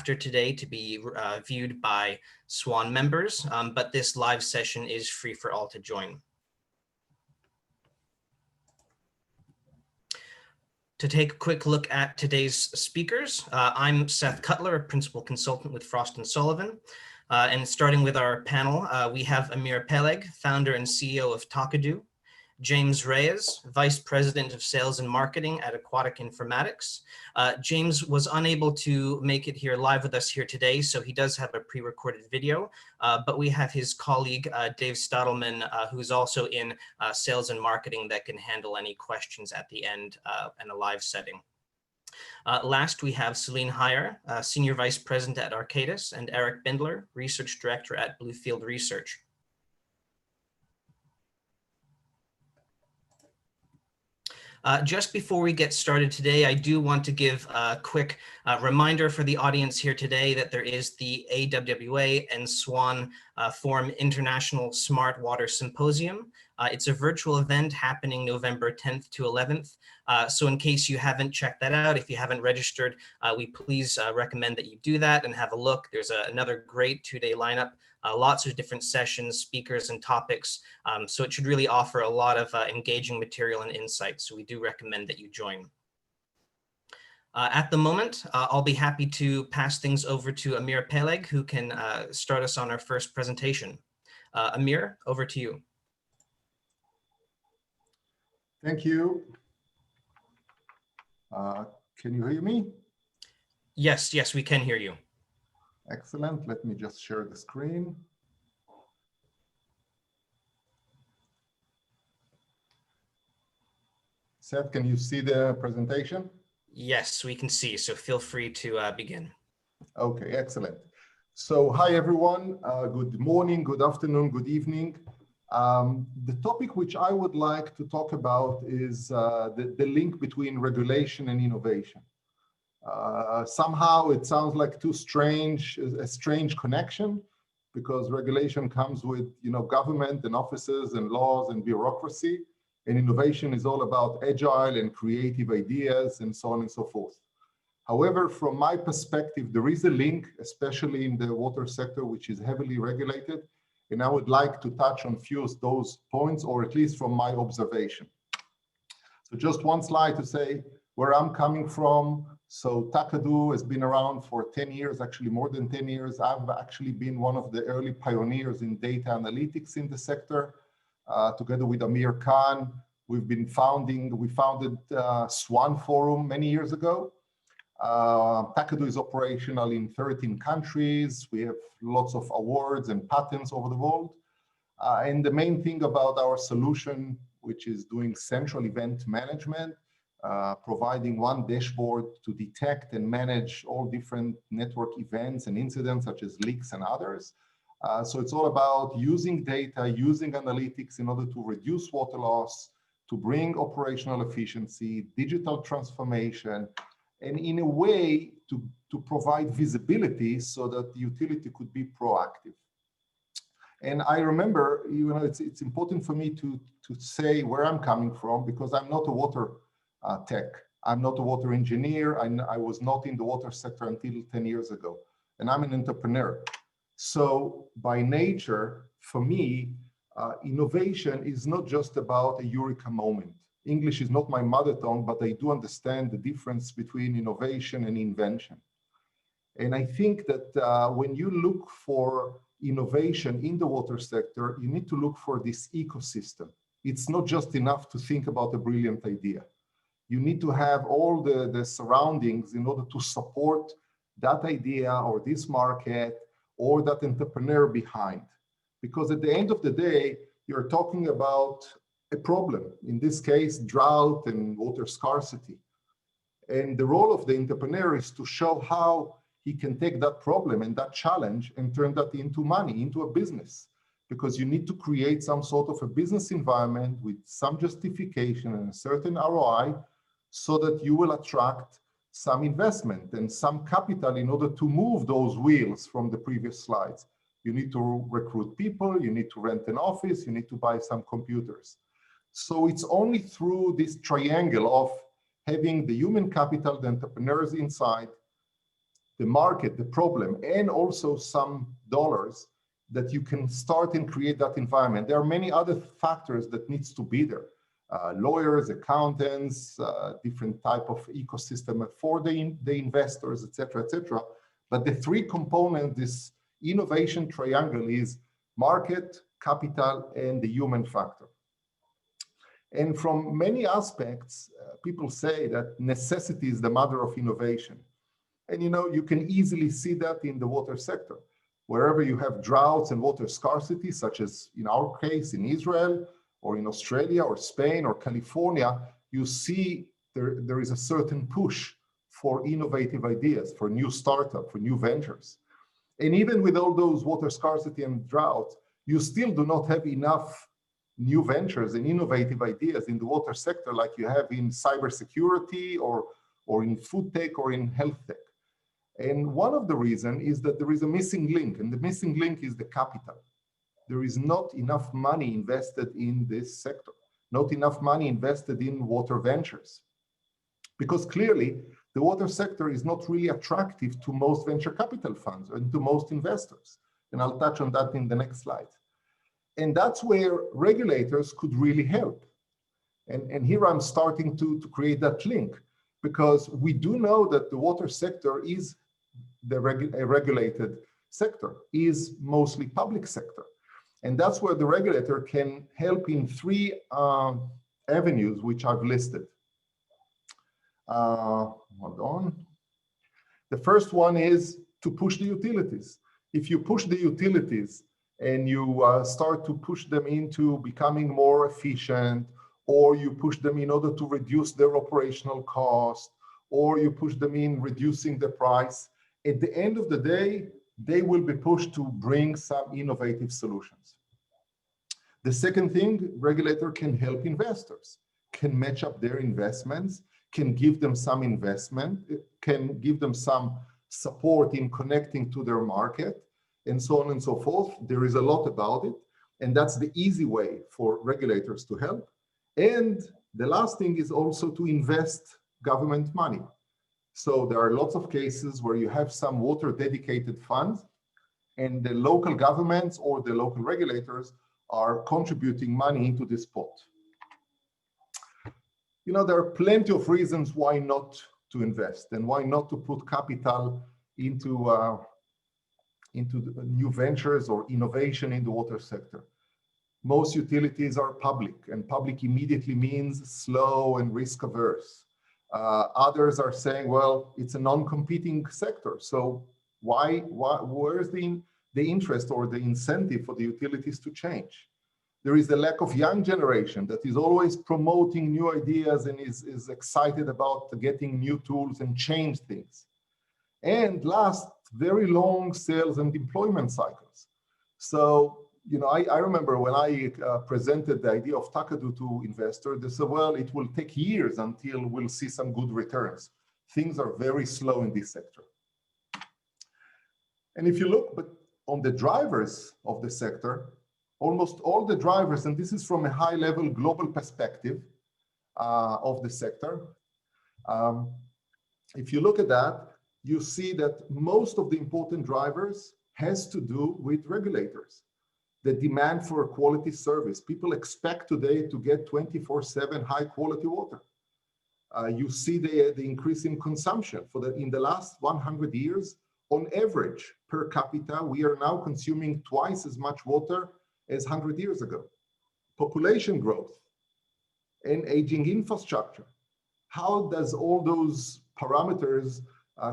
Chapter today to be viewed by SWAN members, but this live session is free for all to join. To take a quick look at today's speakers, I'm Seth Cutler, a principal consultant with Frost & Sullivan. And starting with our panel, we have Amir Peleg, founder and CEO of TaKaDu, James Reyes, Vice President of Sales and Marketing at Aquatic Informatics. James was unable to make it here live with us here today, so he does have a pre-recorded video, but we have his colleague, Dave Stadelman, who's also in Sales and Marketing that can handle any questions at the end in a live setting. Last, we have Celine Heyer, Senior Vice President at Arcadis, and Eric Bindler, Research Director at Bluefield Research. Just before we get started today, I do want to give a quick reminder for the audience here today that there is the AWWA and SWAN Forum International Smart Water Symposium. It's a virtual event happening November 10th to 11th. So in case you haven't checked that out, if you haven't registered, we please recommend that you do that and have a look. There's another great two-day lineup. Lots of different sessions, speakers, and topics. So it should really offer a lot of engaging material and insights. So we do recommend that you join. At the moment, I'll be happy to pass things over to Amir Peleg, who can start us on our first presentation. Amir, over to you. Thank you. Can you hear me? Yes, we can hear you. Excellent. Let me just share the screen. Seth, can you see the presentation? Yes, we can see. So feel free to begin. Okay, excellent. So hi, everyone. Good morning, good afternoon, good evening. The topic which I would like to talk about is the link between regulation and innovation. Somehow it sounds like a strange connection, because regulation comes with, government and offices and laws and bureaucracy, and innovation is all about agile and creative ideas and so on and so forth. However, from my perspective, there is a link, especially in the water sector, which is heavily regulated, and I would like to touch on a few of those points, or at least from my observation. So just one slide to say where I'm coming from. So TaKaDu has been around for 10 years, actually more than 10 years. I've actually been one of the early pioneers in data analytics in the sector. Together with Amir Khan, we founded SWAN Forum many years ago. TaKaDu is operational in 13 countries. We have lots of awards and patents over the world. And the main thing about our solution, which is doing central event management, providing one dashboard to detect and manage all different network events and incidents such as leaks and others. So it's all about using data, using analytics in order to reduce water loss, to bring operational efficiency, digital transformation, and in a way to provide visibility so that the utility could be proactive. And I remember, it's important for me to say where I'm coming from, because I'm not a water tech. I'm not a water engineer. I was not in the water sector until 10 years ago, and I'm an entrepreneur. So by nature, for me, innovation is not just about a eureka moment. English is not my mother tongue, but I do understand the difference between innovation and invention. And I think that when you look for innovation in the water sector, you need to look for this ecosystem. It's not just enough to think about a brilliant idea. You need to have all the surroundings in order to support that idea or this market or that entrepreneur behind. Because at the end of the day, you're talking about a problem, in this case, drought and water scarcity. And the role of the entrepreneur is to show how he can take that problem and that challenge and turn that into money, into a business. Because you need to create some sort of a business environment with some justification and a certain ROI, so that you will attract some investment and some capital in order to move those wheels from the previous slides. You need to recruit people, you need to rent an office, you need to buy some computers. So it's only through this triangle of having the human capital, the entrepreneurs inside, the market, the problem, and also some dollars, that you can start and create that environment. There are many other factors that needs to be there. Lawyers, accountants, different type of ecosystem for the investors, etc., etc. But the three components, this innovation triangle, is market, capital, and the human factor. And from many aspects, people say that necessity is the mother of innovation. And you can easily see that in the water sector. Wherever you have droughts and water scarcity, such as in our case in Israel, or in Australia, or Spain, or California, you see there is a certain push for innovative ideas, for new startup, for new ventures. And even with all those water scarcity and drought, you still do not have enough new ventures and innovative ideas in the water sector like you have in cybersecurity or in food tech or in health tech. And one of the reasons is that there is a missing link, and the missing link is the capital. There is not enough money invested in this sector, not enough money invested in water ventures. Because clearly, the water sector is not really attractive to most venture capital funds and to most investors. And I'll touch on that in the next slide. And that's where regulators could really help. And here I'm starting to create that link, because we do know that the water sector is a regulated sector, is mostly public sector. And that's where the regulator can help in three avenues, which I've listed. Hold on. The first one is to push the utilities. If you push the utilities and you start to push them into becoming more efficient, or you push them in order to reduce their operational cost, or you push them in reducing the price, at the end of the day, they will be pushed to bring some innovative solutions. The second thing, regulator can help investors, can match up their investments, can give them some investment, can give them some support in connecting to their market, and so on and so forth. There is a lot about it, and that's the easy way for regulators to help. And the last thing is also to invest government money. So there are lots of cases where you have some water dedicated funds, and the local governments or the local regulators are contributing money into this pot. There are plenty of reasons why not to invest and why not to put capital into new ventures or innovation in the water sector. Most utilities are public, and public immediately means slow and risk averse. Others are saying, well, it's a non-competing sector, so where's the interest or the incentive for the utilities to change? There is the lack of young generation that is always promoting new ideas and is excited about getting new tools and change things. And last, very long sales and deployment cycles. So, I remember when I presented the idea of TaKaDu to investors, they said, well, it will take years until we'll see some good returns. Things are very slow in this sector. And if you look on the drivers of the sector, almost all the drivers, and this is from a high-level global perspective of the sector, if you look at that, you see that most of the important drivers has to do with regulators. The demand for quality service. People expect today to get 24/7 high-quality water. You see the increase in consumption. In the last 100 years, on average, per capita, we are now consuming twice as much water as 100 years ago. Population growth and aging infrastructure. How does all those parameters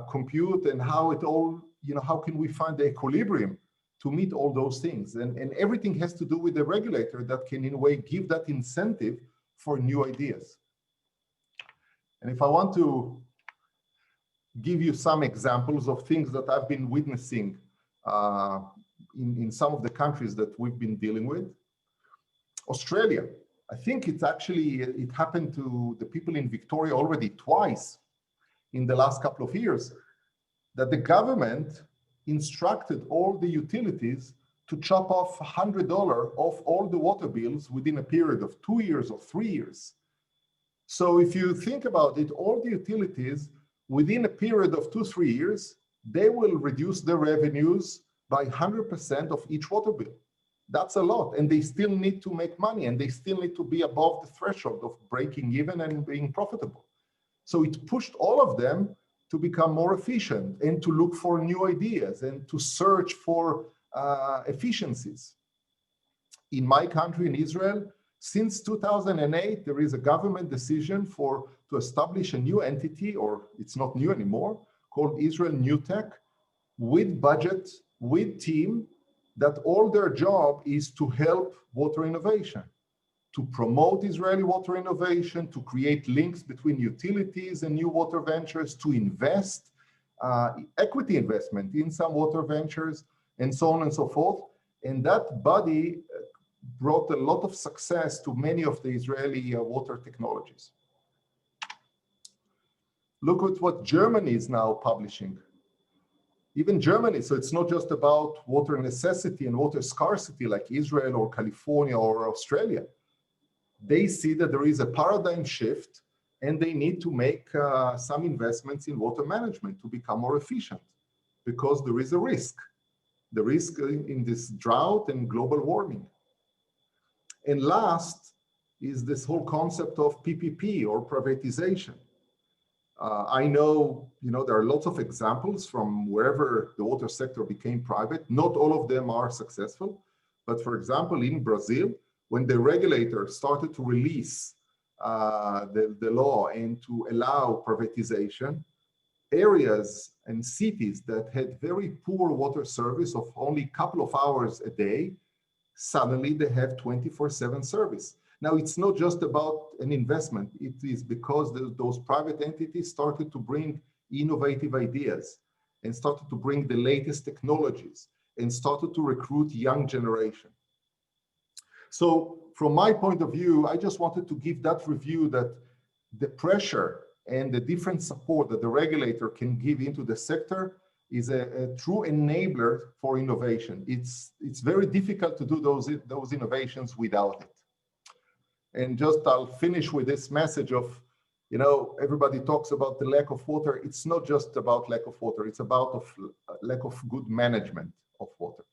compute, and how it all, how can we find the equilibrium to meet all those things? And everything has to do with the regulator that can, in a way, give that incentive for new ideas. And if I want to give you some examples of things that I've been witnessing in some of the countries that we've been dealing with. Australia, I think it happened to the people in Victoria already twice in the last couple of years, that the government instructed all the utilities to chop off $100 off all the water bills within a period of 2 years or 3 years. So if you think about it, all the utilities within a period of 2-3 years they will reduce their revenues by 100% of each water bill. That's a lot, and they still need to make money, and they still need to be above the threshold of breaking even and being profitable. So it pushed all of them to become more efficient and to look for new ideas and to search for efficiencies. In my country, in Israel, since 2008, there is a government decision to establish a new entity, or it's not new anymore, called Israel New Tech, with budget, with team, that all their job is to help water innovation, to promote Israeli water innovation, to create links between utilities and new water ventures, to invest, equity investment in some water ventures, and so on and so forth. And that body brought a lot of success to many of the Israeli water technologies. Look at what Germany is now publishing. Even Germany, so it's not just about water necessity and water scarcity like Israel or California or Australia. They see that there is a paradigm shift and they need to make some investments in water management to become more efficient because there is a risk. The risk in this drought and global warming. And last is this whole concept of PPP or privatization. I know, there are lots of examples from wherever the water sector became private. Not all of them are successful. But for example, in Brazil, when the regulator started to release the law and to allow privatization, areas and cities that had very poor water service of only a couple of hours a day, suddenly they have 24/7 service. Now, it's not just about an investment. It is because those private entities started to bring innovative ideas and started to bring the latest technologies and started to recruit young generation. So from my point of view, I just wanted to give that review that the pressure and the different support that the regulator can give into the sector is a true enabler for innovation. It's very difficult to do those innovations without it. And just I'll finish with this message of, everybody talks about the lack of water. It's not just about lack of water. It's about lack of good management of water.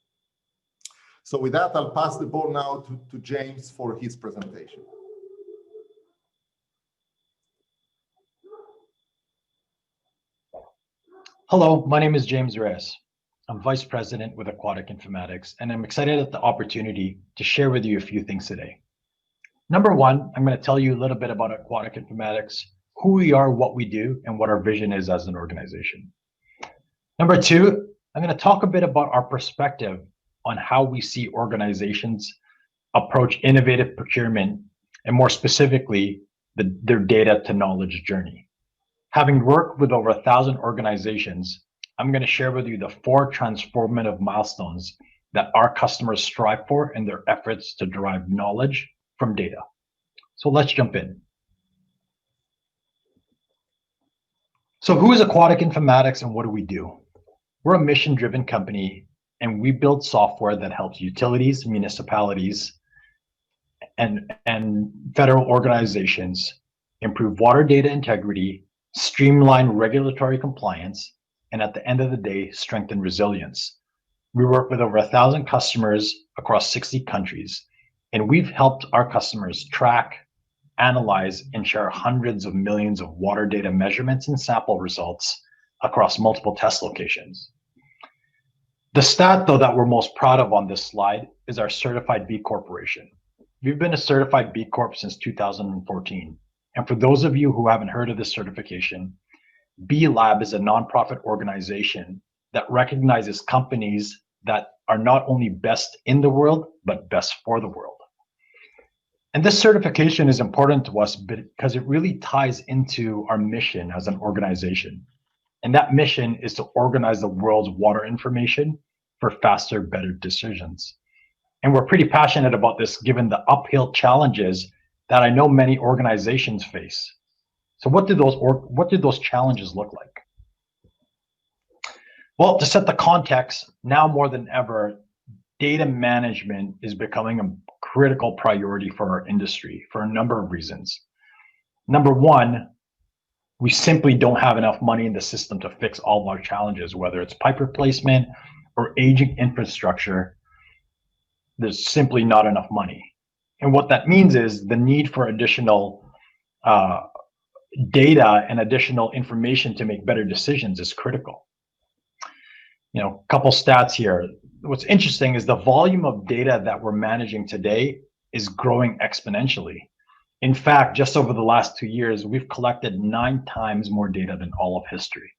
So with that, I'll pass the ball now to James for his presentation. Hello, my name is James Reyes. I'm Vice President with Aquatic Informatics, and I'm excited at the opportunity to share with you a few things today. Number one, I'm going to tell you a little bit about Aquatic Informatics, who we are, what we do, and what our vision is as an organization. Number two, I'm going to talk a bit about our perspective on how we see organizations approach innovative procurement, and more specifically, their data to knowledge journey. Having worked with over 1,000 organizations, I'm going to share with you the 4 transformative milestones that our customers strive for in their efforts to derive knowledge from data. So let's jump in. So who is Aquatic Informatics and what do we do? We're a mission-driven company and we build software that helps utilities, municipalities, and federal organizations improve water data integrity, streamline regulatory compliance, and at the end of the day, strengthen resilience. We work with over 1,000 customers across 60 countries, and we've helped our customers track, analyze, and share hundreds of millions of water data measurements and sample results across multiple test locations. The stat, though, that we're most proud of on this slide is our certified B Corporation. We've been a certified B Corp since 2014. And for those of you who haven't heard of this certification, B Lab is a nonprofit organization that recognizes companies that are not only best in the world, but best for the world. And this certification is important to us because it really ties into our mission as an organization. And that mission is to organize the world's water information for faster, better decisions. And we're pretty passionate about this given the uphill challenges that I know many organizations face. So what do those challenges look like? Well, to set the context, now more than ever, data management is becoming a critical priority for our industry for a number of reasons. Number one, We simply don't have enough money in the system to fix all of our challenges, whether it's pipe replacement or aging infrastructure. There's simply not enough money. And what that means is the need for additional data and additional information to make better decisions is critical. You know, a couple stats here. What's interesting is the volume of data that we're managing today is growing exponentially. In fact, just over the last 2 years, we've collected 9 times more data than all of history.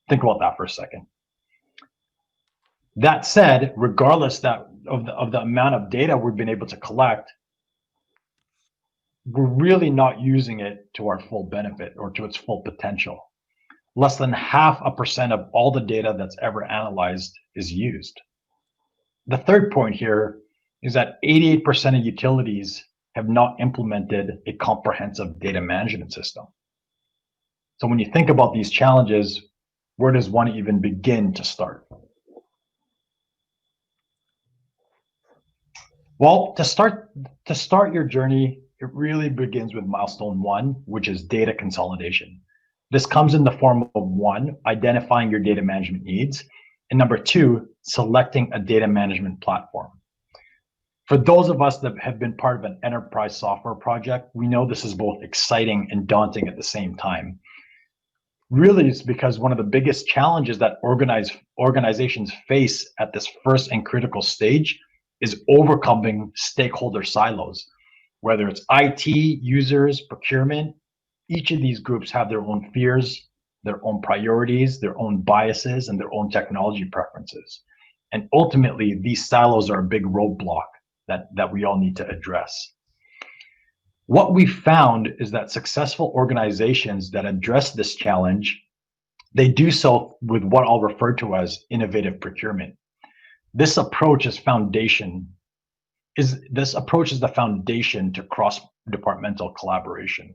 Think about that for a second. That said, regardless of the amount of data we've been able to collect, we're really not using it to our full benefit or to its full potential. Less than 0.5% of all the data that's ever analyzed is used. The third point here is that 88% of utilities have not implemented a comprehensive data management system. So when you think about these challenges, where does one even begin to start? Well, to start your journey, it really begins with milestone 1, which is data consolidation. This comes in the form of 1, identifying your data management needs, and number 2, selecting a data management platform. For those of us that have been part of an enterprise software project, we know this is both exciting and daunting at the same time. Really, it's because one of the biggest challenges that organizations face at this first and critical stage is overcoming stakeholder silos. Whether it's IT, users, procurement, each of these groups have their own fears, their own priorities, their own biases, and their own technology preferences. And ultimately, these silos are a big roadblock that we all need to address. What we found is that successful organizations that address this challenge, they do so with what I'll refer to as innovative procurement. This approach is the foundation to cross-departmental collaboration.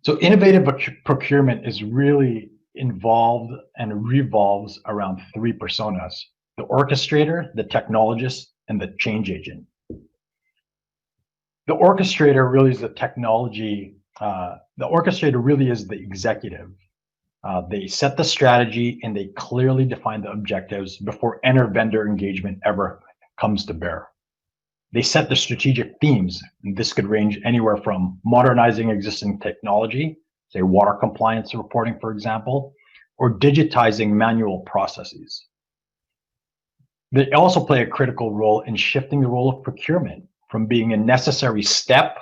So innovative procurement is really involved and revolves around 3 personas: the orchestrator, the technologist, and the change agent. The orchestrator really is the technology. The orchestrator really is the executive. They set the strategy and they clearly define the objectives before inter-vendor engagement ever comes to bear. They set the strategic themes, and this could range anywhere from modernizing existing technology, say water compliance reporting, for example, or digitizing manual processes. They also play a critical role in shifting the role of procurement from being a necessary step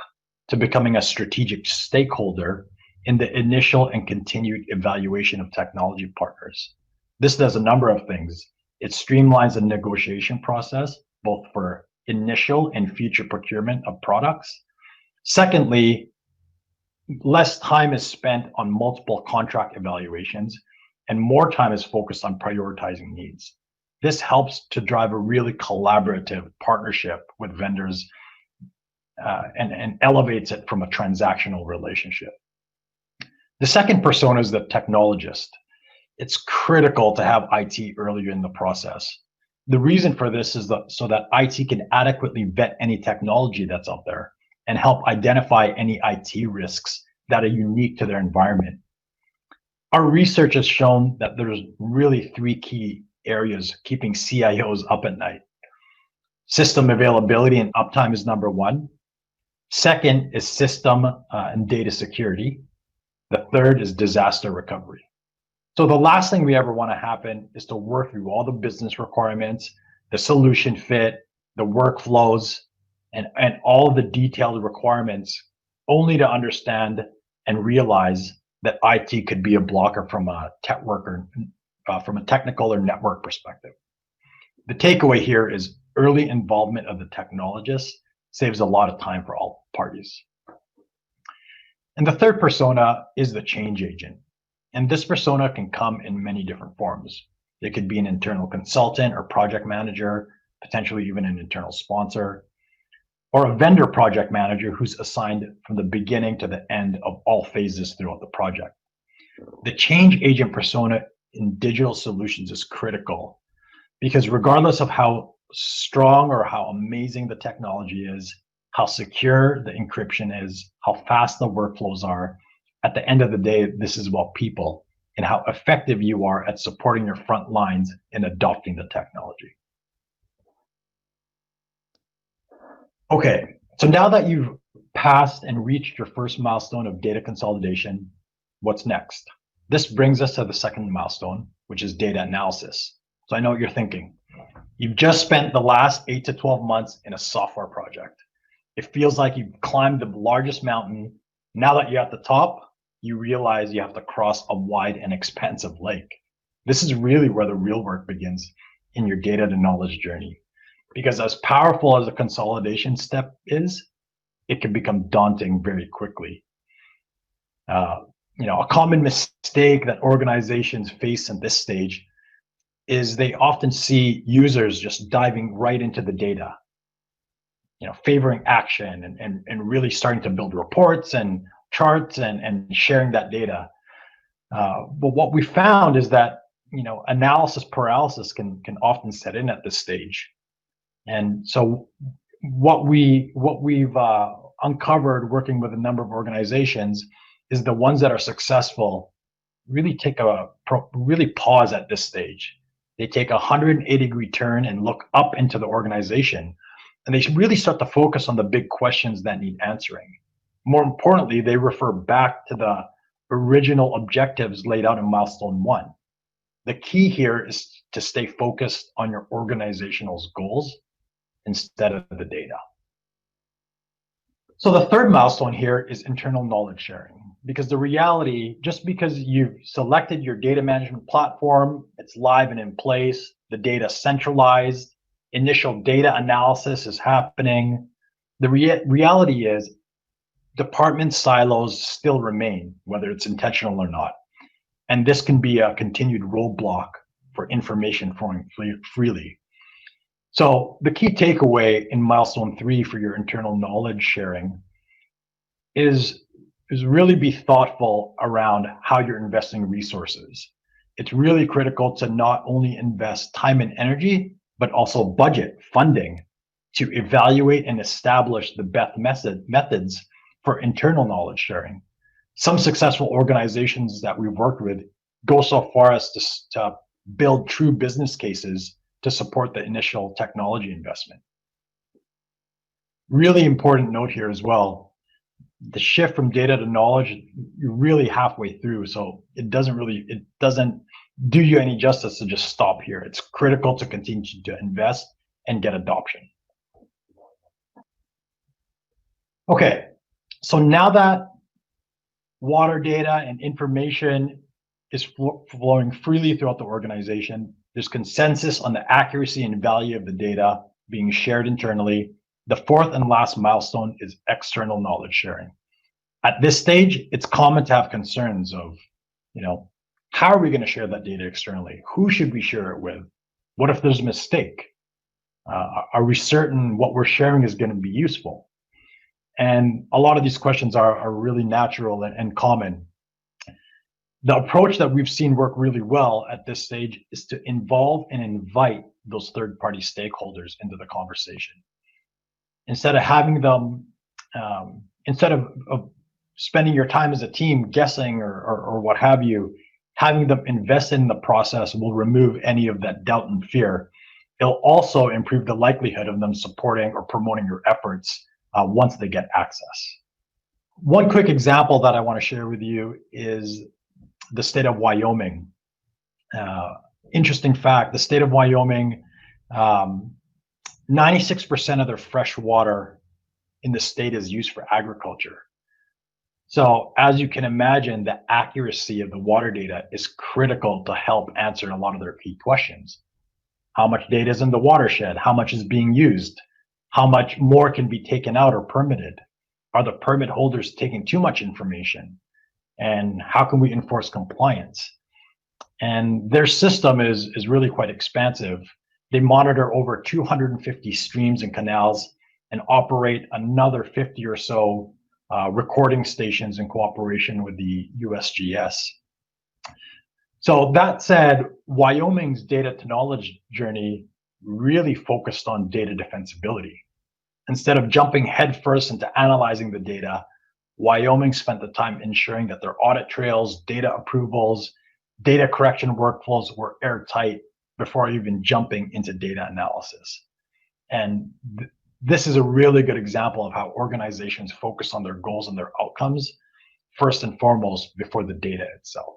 to becoming a strategic stakeholder in the initial and continued evaluation of technology partners. This does a number of things. It streamlines the negotiation process, both for initial and future procurement of products. Secondly, less time is spent on multiple contract evaluations and more time is focused on prioritizing needs. This helps to drive a really collaborative partnership with vendors and elevates it from a transactional relationship. The second persona is the technologist. It's critical to have IT earlier in the process. The reason for this is so that IT can adequately vet any technology that's out there and help identify any IT risks that are unique to their environment. Our research has shown that there's really 3 key areas keeping CIOs up at night. System availability and uptime is number 1. Second is system and data security. The third is disaster recovery. So the last thing we ever want to happen is to work through all the business requirements, the solution fit, the workflows, and all the detailed requirements, only to understand and realize that IT could be a blocker from a from a technical or network perspective. The takeaway here is early involvement of the technologist saves a lot of time for all parties. And the third persona is the change agent. And this persona can come in many different forms. It could be an internal consultant or project manager, potentially even an internal sponsor, or a vendor project manager who's assigned from the beginning to the end of all phases throughout the project. The change agent persona in digital solutions is critical because regardless of how strong or how amazing the technology is, how secure the encryption is, how fast the workflows are, at the end of the day, this is about people and how effective you are at supporting your front lines in adopting the technology. Okay, so now that you've passed and reached your first milestone of data consolidation, what's next? This brings us to the second milestone, which is data analysis. So I know what you're thinking. You've just spent the last 8 to 12 months in a software project. It feels like you've climbed the largest mountain. Now that you're at the top, you realize you have to cross a wide and expansive lake. This is really where the real work begins in your data to knowledge journey. Because as powerful as a consolidation step is, it can become daunting very quickly. A common mistake that organizations face at this stage is they often see users just diving right into the data, favoring action and really starting to build reports and charts and sharing that data. But what we found is that, analysis paralysis can often set in at this stage. And so what we've uncovered working with a number of organizations is the ones that are successful really really pause at this stage. They take a 180-degree turn and look up into the organization, and they really start to focus on the big questions that need answering. More importantly, they refer back to the original objectives laid out in milestone 1. The key here is to stay focused on your organizational's goals instead of the data. So the third milestone here is internal knowledge sharing, because the reality, just because you've selected your data management platform, it's live and in place, the data centralized, initial data analysis is happening. The reality is department silos still remain, whether it's intentional or not. And this can be a continued roadblock for information flowing freely. So the key takeaway in milestone 3 for your internal knowledge sharing is really be thoughtful around how you're investing resources. It's really critical to not only invest time and energy, but also budget funding to evaluate and establish the best methods for internal knowledge sharing. Some successful organizations that we've worked with go so far as to build true business cases to support the initial technology investment. Really important note here as well, the shift from data to knowledge, you're really halfway through, so it doesn't do you any justice to just stop here. It's critical to continue to invest and get adoption. Okay, so now that water data and information is flowing freely throughout the organization, there's consensus on the accuracy and value of the data being shared internally. The fourth and last milestone is external knowledge sharing. At this stage, it's common to have concerns of, how are we going to share that data externally? Who should we share it with? What if there's a mistake? Are we certain what we're sharing is going to be useful? And a lot of these questions are really natural and common. The approach that we've seen work really well at this stage is to involve and invite those third-party stakeholders into the conversation. Instead of having them, instead of spending your time as a team guessing or what have you, having them invest in the process will remove any of that doubt and fear. It'll also improve the likelihood of them supporting or promoting your efforts once they get access. One quick example that I want to share with you is the state of Wyoming. Interesting fact, the state of Wyoming, 96% of their fresh water in the state is used for agriculture. So as you can imagine, the accuracy of the water data is critical to help answer a lot of their key questions. How much data is in the watershed? How much is being used? How much more can be taken out or permitted? Are the permit holders taking too much information? And how can we enforce compliance? And their system is really quite expansive. They monitor over 250 streams and canals and operate another 50 or so recording stations in cooperation with the USGS. So that said, Wyoming's data to knowledge journey really focused on data defensibility. Instead of jumping headfirst into analyzing the data, Wyoming spent the time ensuring that their audit trails, data approvals, data correction workflows were airtight before even jumping into data analysis. And this is a really good example of how organizations focus on their goals and their outcomes first and foremost before the data itself.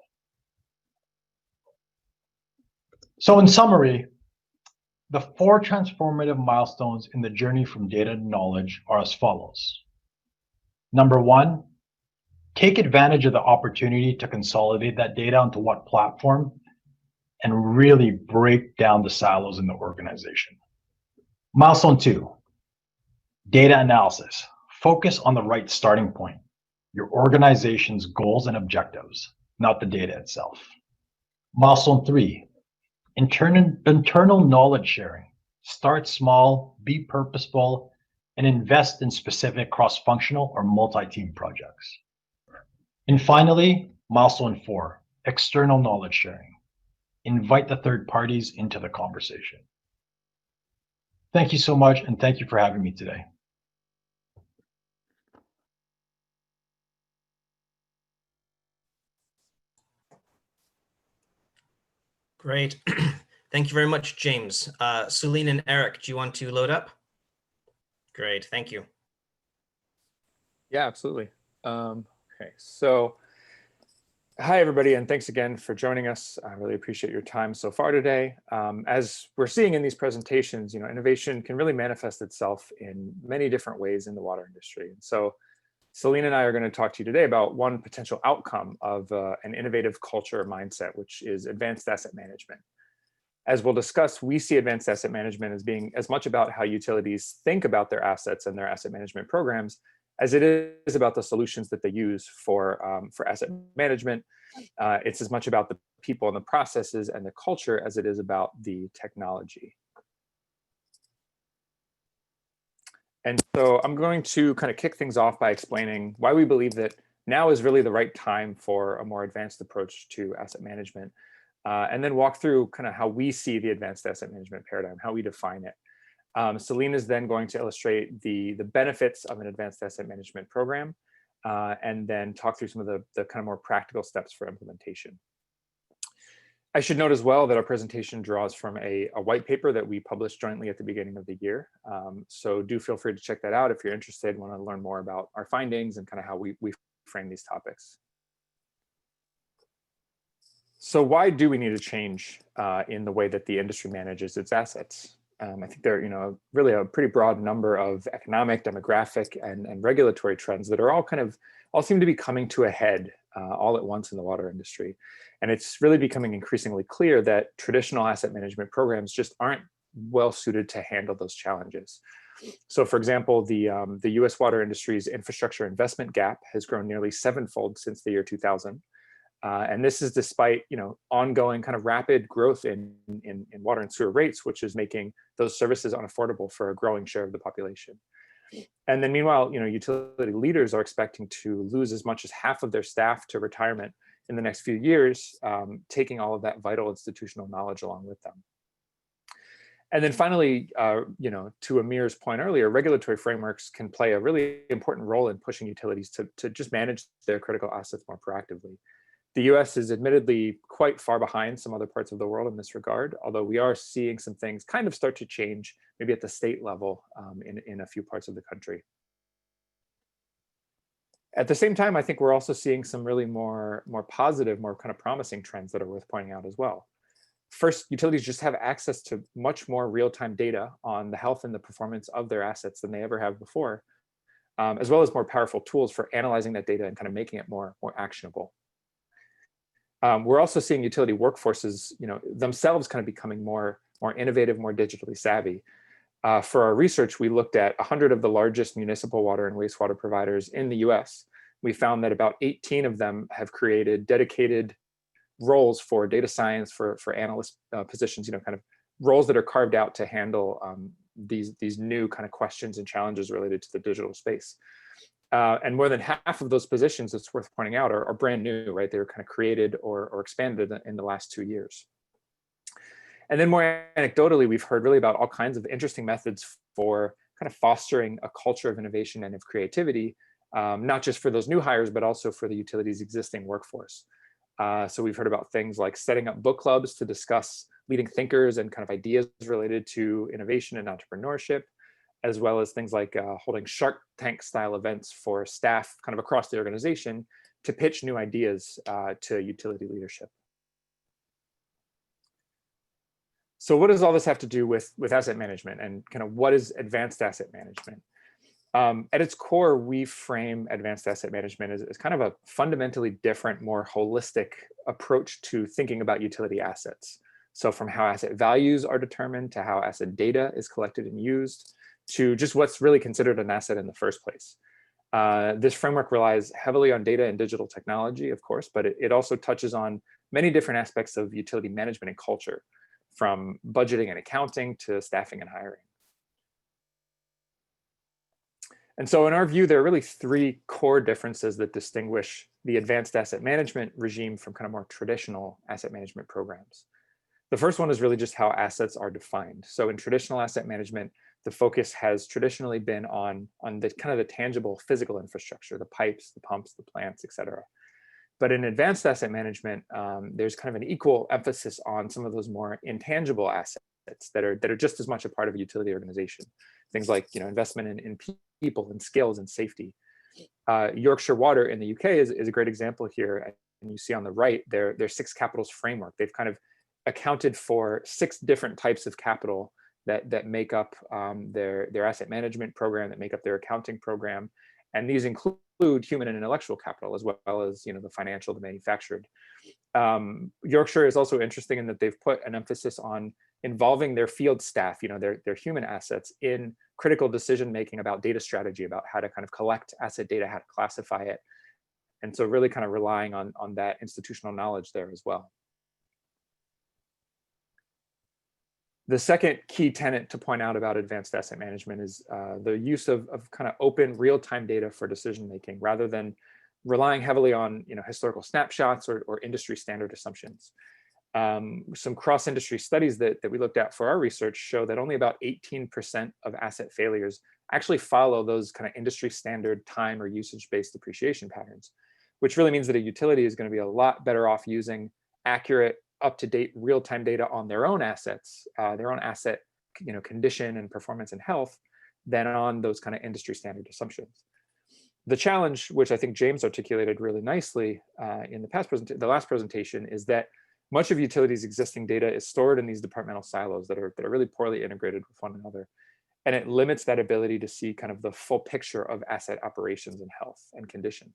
So in summary, the 4 transformative milestones in the journey from data to knowledge are as follows. Number 1, take advantage of the opportunity to consolidate that data onto one platform and really break down the silos in the organization. Milestone 2, data analysis. Focus on the right starting point, your organization's goals and objectives, not the data itself. Milestone 3, internal knowledge sharing. Start small, be purposeful, and invest in specific cross-functional or multi-team projects. And finally, milestone 4, external knowledge sharing. Invite the third parties into the conversation. Thank you so much, and thank you for having me today. Great. Thank you very much, James. Celine and Eric, do you want to load up? Great, thank you. Yeah, absolutely. Okay, so hi, everybody, and thanks again for joining us. I really appreciate your time so far today. As we're seeing in these presentations, innovation can really manifest itself in many different ways in the water industry. And so Celine and I are going to talk to you today about one potential outcome of an innovative culture or mindset, which is advanced asset management. As we'll discuss, we see advanced asset management as being as much about how utilities think about their assets and their asset management programs as it is about the solutions that they use for asset management. It's as much about the people and the processes and the culture as it is about the technology. And so I'm going to kind of kick things off by explaining why we believe that now is really the right time for a more advanced approach to asset management, and then walk through kind of how we see the advanced asset management paradigm, how we define it. Celine is then going to illustrate the benefits of an advanced asset management program, and then talk through some of the kind of more practical steps for implementation. I should note as well that our presentation draws from a white paper that we published jointly at the beginning of the year. So do feel free to check that out if you're interested, want to learn more about our findings and kind of how we frame these topics. So why do we need a change in the way that the industry manages its assets? I think there are, really a pretty broad number of economic, demographic, and regulatory trends that are all seem to be coming to a head all at once in the water industry. And it's really becoming increasingly clear that traditional asset management programs just aren't well suited to handle those challenges. So for example, the US water industry's infrastructure investment gap has grown nearly 7-fold since the year 2000. And this is despite ongoing kind of rapid growth in water and sewer rates, which is making those services unaffordable for a growing share of the population. And then meanwhile, utility leaders are expecting to lose as much as half of their staff to retirement in the next few years, taking all of that vital institutional knowledge along with them. And then finally, to Amir's point earlier, regulatory frameworks can play a really important role in pushing utilities to just manage their critical assets more proactively. The US is admittedly quite far behind some other parts of the world in this regard, although we are seeing some things kind of start to change, maybe at the state level in a few parts of the country. At the same time, I think we're also seeing some really more positive, more kind of promising trends that are worth pointing out as well. First, utilities just have access to much more real-time data on the health and the performance of their assets than they ever have before, as well as more powerful tools for analyzing that data and kind of making it more actionable. We're also seeing utility workforces, themselves kind of becoming more innovative, more digitally savvy. For our research, we looked at 100 of the largest municipal water and wastewater providers in the US. We found that about 18 of them have created dedicated roles for data science, for analyst positions, kind of roles that are carved out to handle these new kind of questions and challenges related to the digital space. And more than half of those positions, it's worth pointing out, are brand new, right? They were kind of created or expanded in the last 2 years. And then more anecdotally, we've heard really about all kinds of interesting methods for kind of fostering a culture of innovation and of creativity not just for those new hires, but also for the utility's existing workforce. So we've heard about things like setting up book clubs to discuss leading thinkers and kind of ideas related to innovation and entrepreneurship, as well as things like holding Shark Tank style events for staff kind of across the organization to pitch new ideas to utility leadership. So what does all this have to do with asset management, and kind of what is advanced asset management? At its core, we frame advanced asset management as kind of a fundamentally different, more holistic approach to thinking about utility assets. So from how asset values are determined, to how asset data is collected and used, to just what's really considered an asset in the first place. This framework relies heavily on data and digital technology, of course, but it also touches on many different aspects of utility management and culture, from budgeting and accounting to staffing and hiring. And so in our view, there are really three core differences that distinguish the advanced asset management regime from kind of more traditional asset management programs. The first one is really just how assets are defined. So in traditional asset management, the focus has traditionally been on the kind of the tangible physical infrastructure, the pipes, the pumps, the plants, et cetera. But in advanced asset management, there's kind of an equal emphasis on some of those more intangible assets that are just as much a part of a utility organization. Things like investment in people and skills and safety. Yorkshire Water in the UK is a great example here. And you see on the right, their 6 capitals framework. They've kind of accounted for 6 different types of capital that make up their asset management program, that make up their accounting program. And these include human and intellectual capital, as well as the financial, the manufactured. Yorkshire is also interesting in that they've put an emphasis on involving their field staff, their human assets, in critical decision making about data strategy, about how to kind of collect asset data, how to classify it. And so really kind of relying on that institutional knowledge there as well. The second key tenet to point out about advanced asset management is the use of kind of open real-time data for decision-making, rather than relying heavily on historical snapshots or industry standard assumptions. Some cross-industry studies that we looked at for our research show that only about 18% of asset failures actually follow those kind of industry standard time or usage-based depreciation patterns, which really means that a utility is going to be a lot better off using accurate, up-to-date real-time data on their own assets, their own asset condition and performance and health, than on those kind of industry standard assumptions. The challenge, which I think James articulated really nicely in the last presentation, is that much of utilities' existing data is stored in these departmental silos that are really poorly integrated with one another. And it limits that ability to see kind of the full picture of asset operations and health and condition.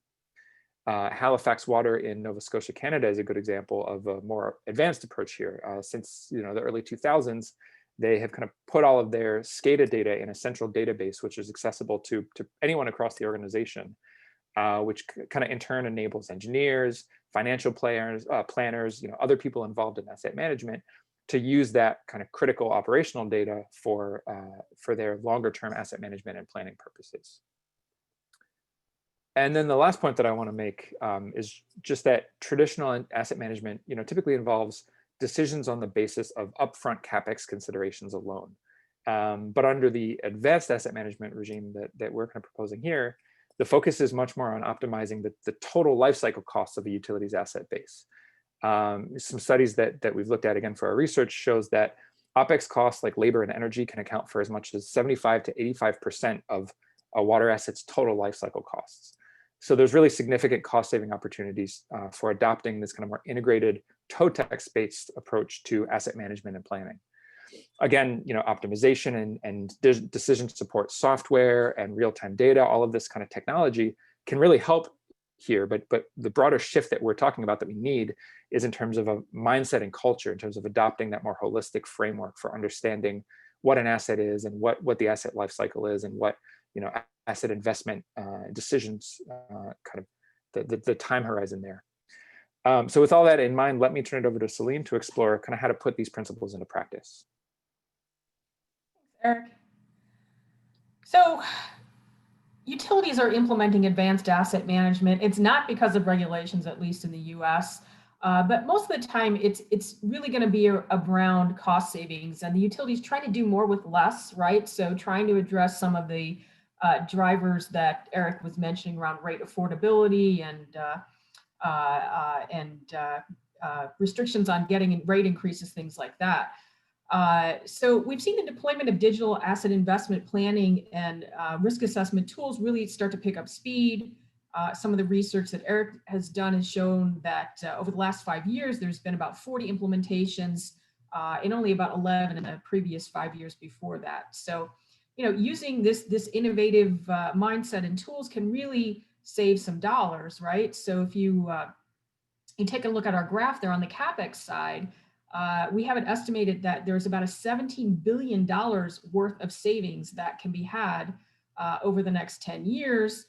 Halifax Water in Nova Scotia, Canada is a good example of a more advanced approach here. Since the early 2000s, they have kind of put all of their SCADA data in a central database, which is accessible to anyone across the organization, which kind of in turn enables engineers, financial planners, other people involved in asset management to use that kind of critical operational data for their longer term asset management and planning purposes. And then the last point that I want to make is just that traditional asset management, typically involves decisions on the basis of upfront CAPEX considerations alone. But under the advanced asset management regime that we're kind of proposing here, the focus is much more on optimizing the total life cycle costs of a utility's asset base. Some studies that we've looked at again for our research shows that OPEX costs like labor and energy can account for as much as 75 to 85% of a water asset's total life cycle costs. So there's really significant cost saving opportunities for adopting this kind of more integrated TOTEX-based approach to asset management and planning. Again, optimization and decision support software and real-time data, all of this kind of technology can really help here, but the broader shift that we're talking about that we need is in terms of a mindset and culture, in terms of adopting that more holistic framework for understanding what an asset is and what the asset life cycle is, and what asset investment decisions, kind of the time horizon there. So with all that in mind, let me turn it over to Celine to explore kind of how to put these principles into practice. Eric. So utilities are implementing advanced asset management. It's not because of regulations, at least in the US, but most of the time it's really going to be around cost savings, and the utilities trying to do more with less, right? So trying to address some of the drivers that Eric was mentioning around rate affordability and restrictions on getting rate increases, things like that. So we've seen the deployment of digital asset investment planning and risk assessment tools really start to pick up speed. Some of the research that Eric has done has shown that over the last 5 years, there's been about 40 implementations and only about 11 in the previous 5 years before that. So, you know, using this innovative mindset and tools can really save some dollars, right? So if you take a look at our graph there on the CAPEX side, we have it estimated that there's about a $17 billion worth of savings that can be had over the next 10 years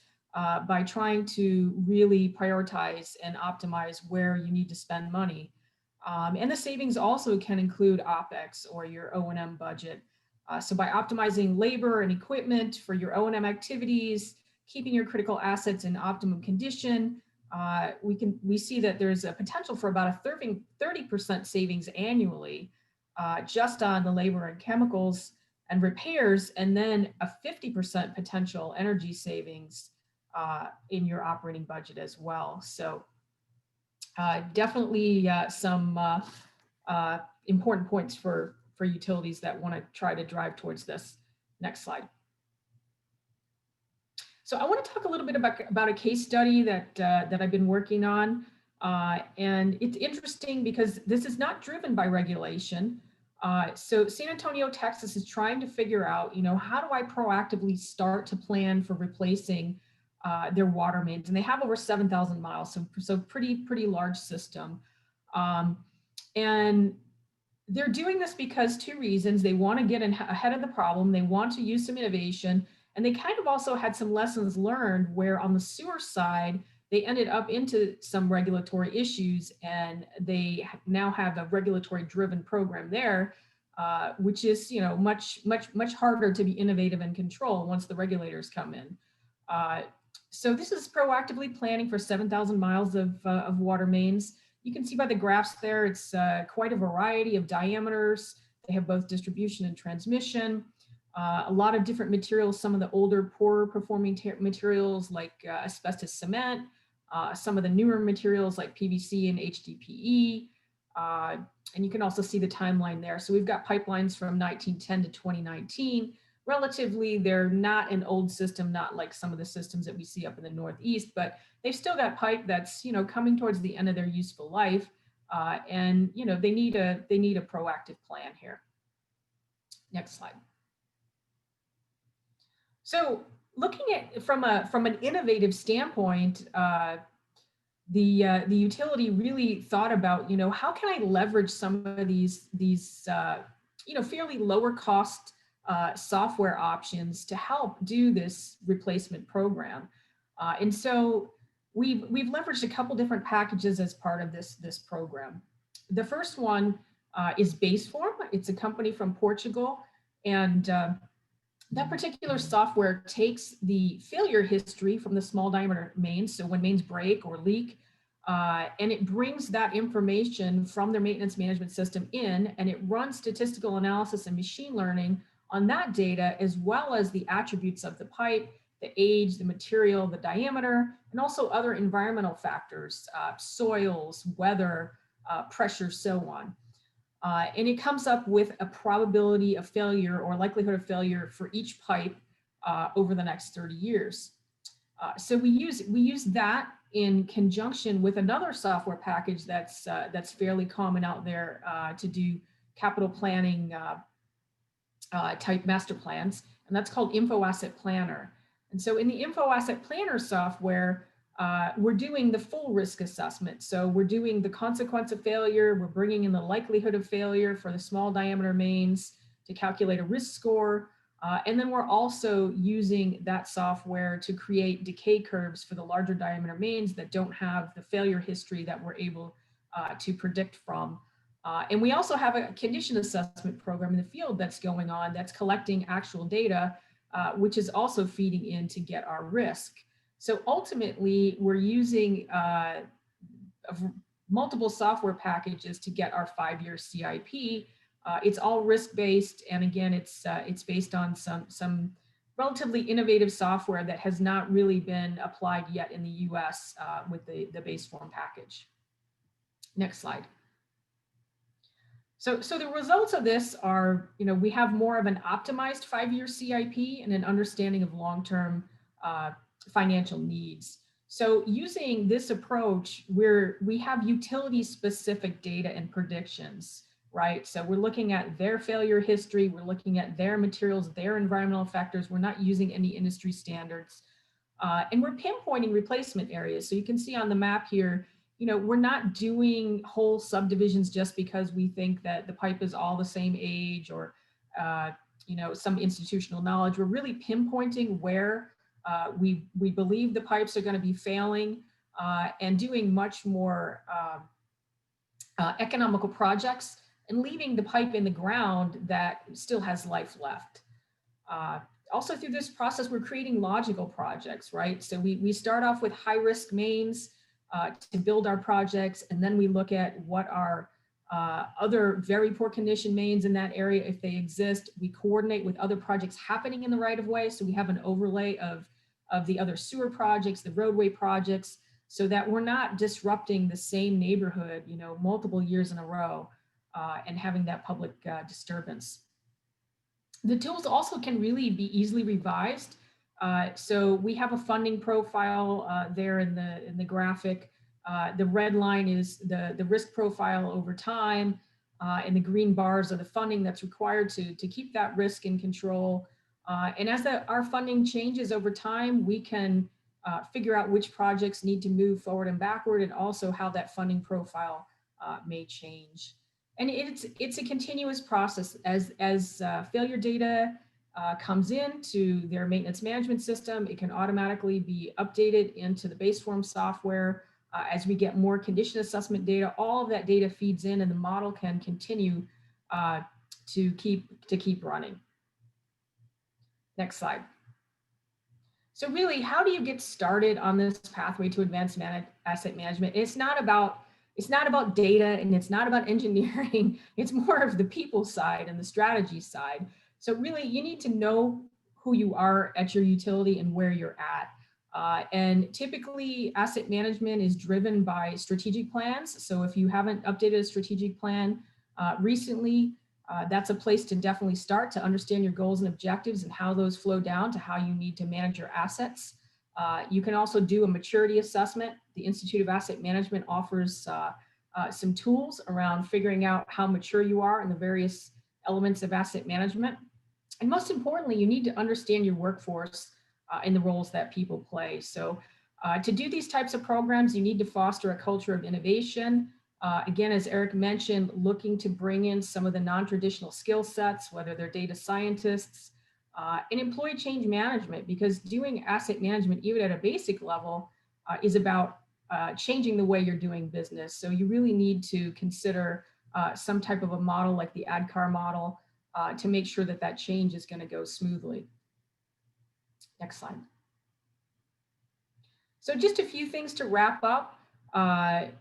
by trying to really prioritize and optimize where you need to spend money. And the savings also can include OPEX or your O&M budget. So by optimizing labor and equipment for your O&M activities, keeping your critical assets in optimum condition, we see that there's a potential for about a 30% savings annually just on the labor and chemicals and repairs, and then a 50% potential energy savings in your operating budget as well. So definitely some important points for utilities that want to try to drive towards this. Next slide. So I want to talk a little bit about a case study that I've been working on. And it's interesting because this is not driven by regulation. So San Antonio, Texas is trying to figure out, you know, how do I proactively start to plan for replacing their water mains? And they have over 7,000 miles, so pretty large system. And they're doing this because two reasons. They want to get ahead of the problem. They want to use some innovation. And they kind of also had some lessons learned where on the sewer side, they ended up into some regulatory issues, and they now have a regulatory driven program there, which is, you know, much harder to be innovative and control once the regulators come in. So this is proactively planning for 7,000 miles of water mains. You can see by the graphs there, it's quite a variety of diameters. They have both distribution and transmission. A lot of different materials, some of the older, poorer performing materials like asbestos cement, some of the newer materials like PVC and HDPE. And you can also see the timeline there. So we've got pipelines from 1910 to 2019. Relatively, they're not an old system, not like some of the systems that we see up in the Northeast, but they've still got pipe that's, you know, coming towards the end of their useful life. And, you know, they need a proactive plan here. Next slide. So looking at from an innovative standpoint, the utility really thought about, you know, how can I leverage some of these you know, fairly lower cost software options to help do this replacement program. And so we've leveraged a couple different packages as part of this program. The first one is Baseform. It's a company from Portugal, and that particular software takes the failure history from the small diameter mains, so when mains break or leak, and it brings that information from their maintenance management system in, and it runs statistical analysis and machine learning on that data, as well as the attributes of the pipe, the age, the material, the diameter, and also other environmental factors, soils, weather, pressure, so on. And it comes up with a probability of failure or likelihood of failure for each pipe over the next 30 years. So we use that in conjunction with another software package that's fairly common out there to do capital planning type master plans, and that's called Info Asset Planner. And so in the Info Asset Planner software, we're doing the full risk assessment. So we're doing the consequence of failure, we're bringing in the likelihood of failure for the small diameter mains to calculate a risk score. And then we're also using that software to create decay curves for the larger diameter mains that don't have the failure history that we're able to predict from. And we also have a condition assessment program in the field that's going on that's collecting actual data, which is also feeding in to get our risk. So ultimately, we're using multiple software packages to get our 5-year CIP. It's all risk-based, and again, it's based on some relatively innovative software that has not really been applied yet in the US with the base form package. Next slide. So the results of this are, we have more of an optimized 5-year CIP and an understanding of long-term financial needs. So using this approach, we have utility-specific data and predictions, right? So we're looking at their failure history, we're looking at their materials, their environmental factors, we're not using any industry standards, and we're pinpointing replacement areas. So you can see on the map here, we're not doing whole subdivisions just because we think that the pipe is all the same age or, some institutional knowledge. We're really pinpointing where we believe the pipes are going to be failing and doing much more economical projects and leaving the pipe in the ground that still has life left. Also through this process, we're creating logical projects, right? So we start off with high-risk mains to build our projects, and then we look at what are other very poor condition mains in that area, if they exist. We coordinate with other projects happening in the right-of-way, so we have an overlay of the other sewer projects, the roadway projects, so that we're not disrupting the same neighborhood, multiple years in a row and having that public disturbance. The tools also can really be easily revised. So we have a funding profile there in the graphic. The red line is the risk profile over time, and the green bars are the funding that's required to keep that risk in control. And as our funding changes over time, we can figure out which projects need to move forward and backward, and also how that funding profile may change. And it's a continuous process as failure data comes into their maintenance management system. It can automatically be updated into the base form software. As we get more condition assessment data, all of that data feeds in, and the model can continue to keep running. Next slide. So really, how do you get started on this pathway to advanced asset management? It's not about data, and it's not about engineering. It's more of the people side and the strategy side. So really, you need to know who you are at your utility and where you're at. And typically, asset management is driven by strategic plans. So if you haven't updated a strategic plan recently, that's a place to definitely start to understand your goals and objectives and how those flow down to how you need to manage your assets. You can also do a maturity assessment. The Institute of Asset Management offers some tools around figuring out how mature you are in the various elements of asset management. And most importantly, you need to understand your workforce and the roles that people play. So to do these types of programs, you need to foster a culture of innovation. Again, as Eric mentioned, looking to bring in some of the non-traditional skill sets, whether they're data scientists, and employee change management, because doing asset management, even at a basic level, is about changing the way you're doing business. So you really need to consider some type of a model like the ADKAR model to make sure that that change is going to go smoothly. Next slide. So just a few things to wrap up.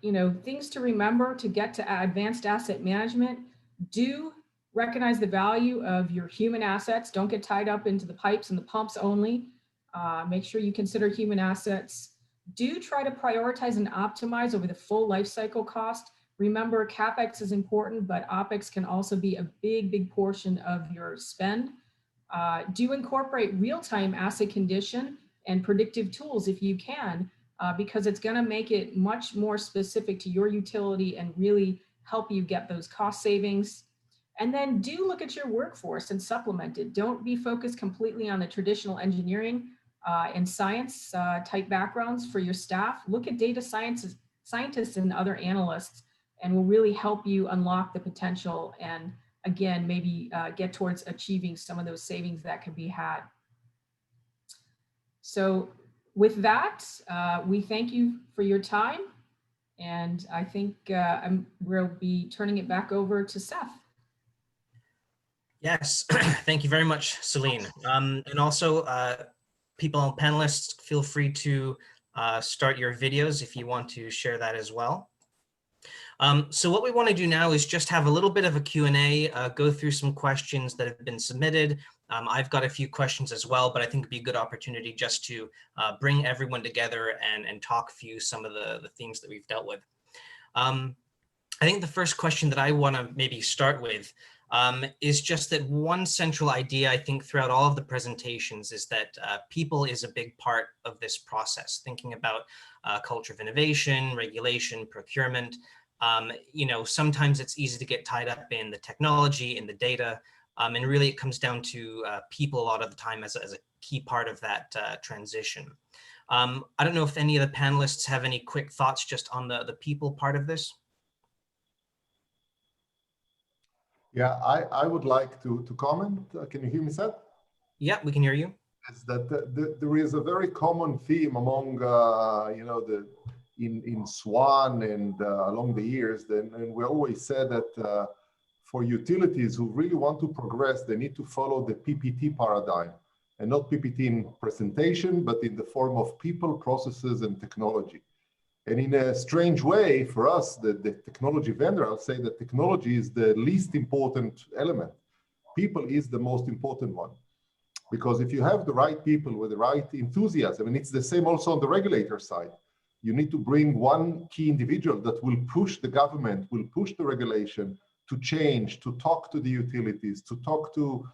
Things to remember to get to advanced asset management. Do recognize the value of your human assets. Don't get tied up into the pipes and the pumps only. Make sure you consider human assets. Do try to prioritize and optimize over the full life cycle cost. Remember, CAPEX is important, but OPEX can also be a big portion of your spend. Do incorporate real-time asset condition and predictive tools if you can, because it's going to make it much more specific to your utility and really help you get those cost savings. And then do look at your workforce and supplement it. Don't be focused completely on the traditional engineering and science type backgrounds for your staff. Look at data scientists and other analysts, and will really help you unlock the potential and, again, maybe get towards achieving some of those savings that can be had. So with that, we thank you for your time, and I think we'll be turning it back over to Seth. Yes, thank you very much, Celine. And also, people, panelists, feel free to start your videos if you want to share that as well. So what we want to do now is just have a little bit of a Q&A, go through some questions that have been submitted, I've got a few questions as well, but I think it'd be a good opportunity just to bring everyone together and talk through some of the themes that we've dealt with. I think the first question that I want to maybe start with is just that one central idea I think throughout all of the presentations is that people is a big part of this process, thinking about culture of innovation, regulation, procurement. You know, sometimes it's easy to get tied up in the technology, in the data, and really it comes down to people a lot of the time as a key part of that transition. I don't know if any of the panelists have any quick thoughts just on the people part of this. Yeah, I would like to comment. Can you hear me, Seth? Yeah, we can hear you. Is that there is a very common theme among you know, in SWAN and along the years, and we always said that for utilities who really want to progress, they need to follow the PPT paradigm, and not PPT in presentation, but in the form of people, processes, and technology. And in a strange way, for us, the technology vendor, I'll say that technology is the least important element. People is the most important one. Because if you have the right people with the right enthusiasm, and it's the same also on the regulator side, you need to bring one key individual that will push the government, will push the regulation to change, to talk to the utilities, to talk to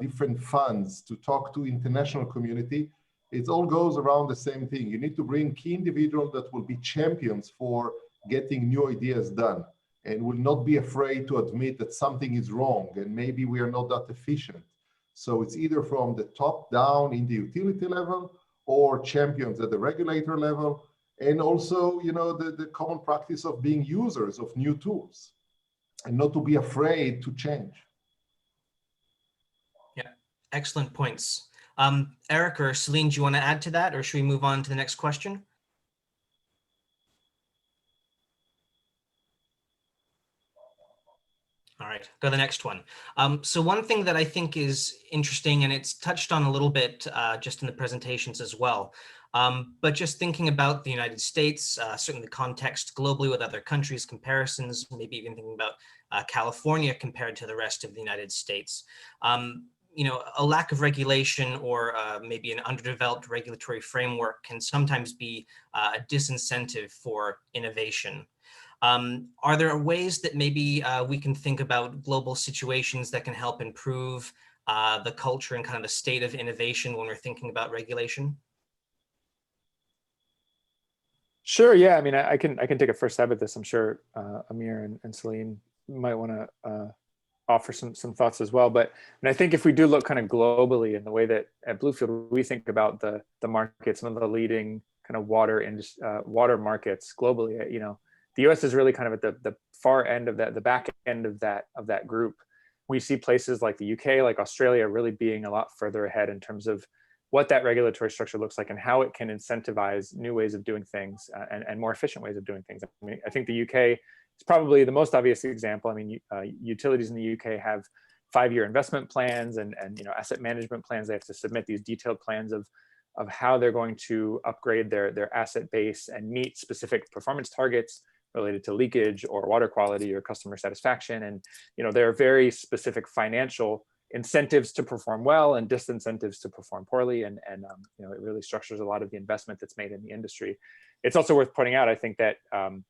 different funds, to talk to international community. It all goes around the same thing. You need to bring key individuals that will be champions for getting new ideas done and will not be afraid to admit that something is wrong and maybe we are not that efficient. So it's either from the top down in the utility level or champions at the regulator level. And also, you know, the common practice of being users of new tools and not to be afraid to change. Yeah, excellent points. Eric or Celine, do you want to add to that, or should we move on to the next question? All right, go to the next one. So one thing that I think is interesting, and it's touched on a little bit just in the presentations as well, but just thinking about the United States, certainly the context globally with other countries, comparisons, maybe even thinking about California compared to the rest of the United States. You know, a lack of regulation or maybe an underdeveloped regulatory framework can sometimes be a disincentive for innovation. Are there ways that maybe we can think about global situations that can help improve the culture and kind of the state of innovation when we're thinking about regulation? Sure. Yeah. I mean, I can take a first stab at this. I'm sure Amir and Celine might want to offer some thoughts as well. But I think if we do look kind of globally in the way that at Bluefield we think about the market, some of the leading kind of water markets globally, you know, the U.S. is really kind of at the far end of that, the back end of that group. We see places like the UK, like Australia, really being a lot further ahead in terms of what that regulatory structure looks like and how it can incentivize new ways of doing things and more efficient ways of doing things. I mean, I think the UK is probably the most obvious example. I mean, utilities in the UK have 5-year investment plans and you know, asset management plans. They have to submit these detailed plans of how they're going to upgrade their asset base and meet specific performance targets related to leakage or water quality or customer satisfaction. And, you know, there are very specific financial incentives to perform well and disincentives to perform poorly. And you know, it really structures a lot of the investment that's made in the industry. It's also worth pointing out, I think that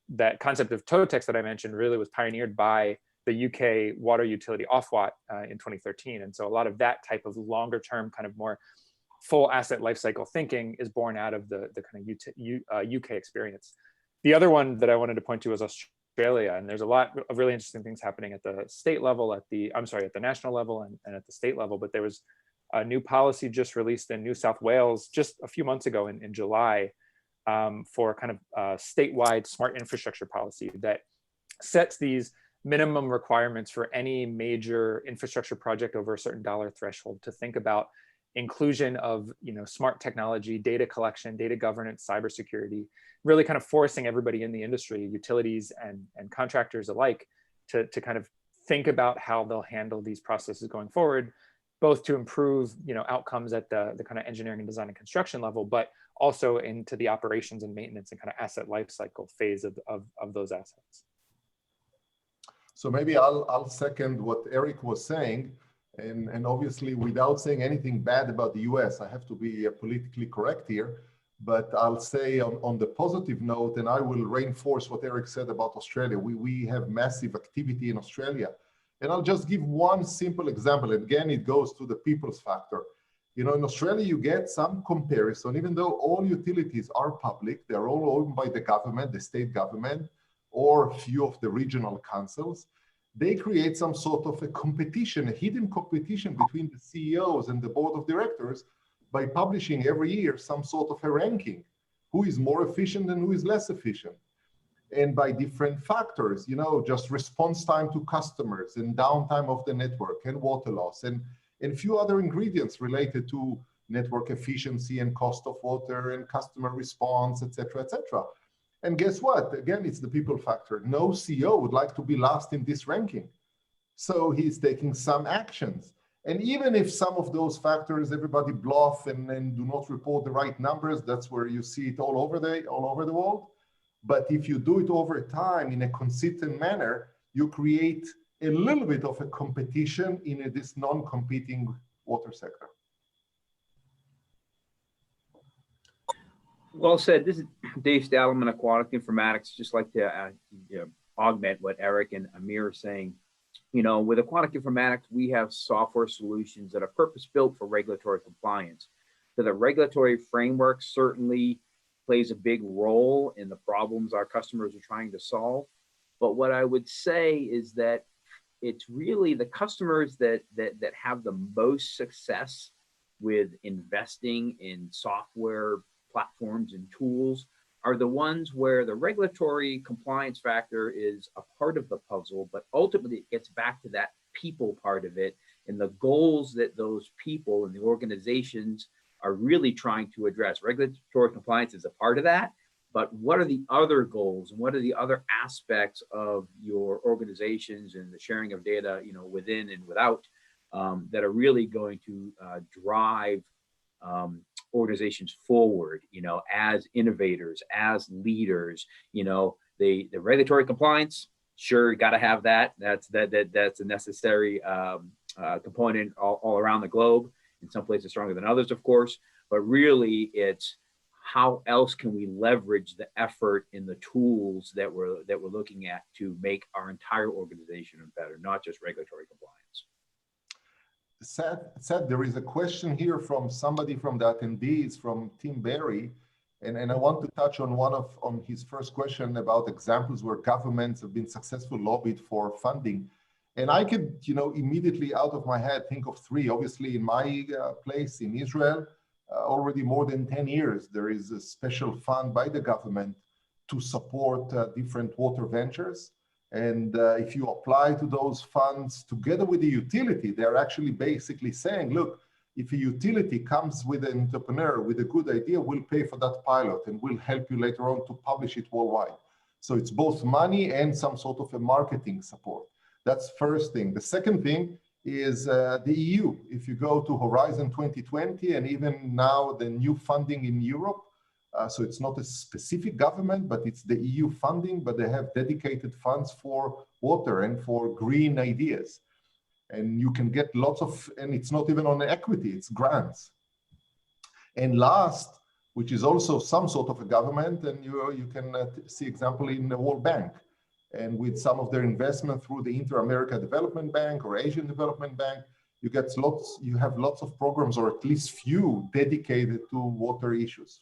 that concept of TOTEX that I mentioned really was pioneered by the UK water utility Ofwat in 2013. And so a lot of that type of longer term kind of more full asset lifecycle thinking is born out of the kind of UK experience. The other one that I wanted to point to was Australia, and there's a lot of really interesting things happening at the state level, at the national level and at the state level. But there was a new policy just released in New South Wales just a few months ago in July for kind of statewide smart infrastructure policy that sets these minimum requirements for any major infrastructure project over a certain dollar threshold to think about inclusion of, you know, smart technology, data collection, data governance, cybersecurity, really kind of forcing everybody in the industry, utilities and contractors alike, to kind of think about how they'll handle these processes going forward, both to improve, you know, outcomes at the kind of engineering and design and construction level, but also into the operations and maintenance and kind of asset lifecycle phase of those assets. So maybe I'll second what Eric was saying. And obviously, without saying anything bad about the US, I have to be politically correct here, but I'll say on the positive note, and I will reinforce what Eric said about Australia. We have massive activity in Australia. And I'll just give one simple example. Again, it goes to the people's factor. You know, in Australia, you get some comparison, even though all utilities are public, they're all owned by the government, the state government, or a few of the regional councils. They create some sort of a competition, a hidden competition between the CEOs and the board of directors by publishing every year some sort of a ranking. Who is more efficient and who is less efficient? And by different factors, you know, just response time to customers and downtime of the network and water loss and few other ingredients related to network efficiency and cost of water and customer response, et cetera, et cetera. And guess what? Again, it's the people factor. No CEO would like to be last in this ranking. So he's taking some actions. And even if some of those factors, everybody bluff and do not report the right numbers, that's where you see it all over the world. But if you do it over time in a consistent manner, you create a little bit of a competition in this non-competing water sector. Well said. This is Dave Stadelman, Aquatic Informatics. Just like to augment what Eric and Amir are saying. You know, with Aquatic Informatics, we have software solutions that are purpose-built for regulatory compliance. So the regulatory framework certainly plays a big role in the problems our customers are trying to solve. But what I would say is that it's really the customers that have the most success with investing in software platforms and tools are the ones where the regulatory compliance factor is a part of the puzzle, but ultimately it gets back to that people part of it and the goals that those people and the organizations are really trying to address. Regulatory compliance is a part of that, but what are the other goals and what are the other aspects of your organizations and the sharing of data, you know, within and without that are really going to drive organizations forward, you know, as innovators, as leaders. You know, the regulatory compliance, sure, got to have that. That's a necessary component all around the globe. In some places stronger than others, of course, but really it's how else can we leverage the effort in the tools that we're looking at to make our entire organization better, not just regulatory compliance. Seth, there is a question here from somebody from the attendees, from Tim Berry, and I want to touch on his first question about examples where governments have been successfully lobbied for funding. And I could, you know, immediately out of my head think of three. Obviously, in my place in Israel, already more than 10 years, there is a special fund by the government to support different water ventures. And if you apply to those funds together with the utility, they're actually basically saying, look, if a utility comes with an entrepreneur with a good idea, we'll pay for that pilot and we'll help you later on to publish it worldwide. So it's both money and some sort of a marketing support. That's first thing. The second thing is the EU. If you go to Horizon 2020 and even now the new funding in Europe, so it's not a specific government, but it's the EU funding, but they have dedicated funds for water and for green ideas. And you can get lots of, and it's not even on equity, it's grants. And last, which is also some sort of a government, and you can see example in the World Bank. And with some of their investment through the Inter-America Development Bank or Asian Development Bank, you have lots of programs, or at least few, dedicated to water issues.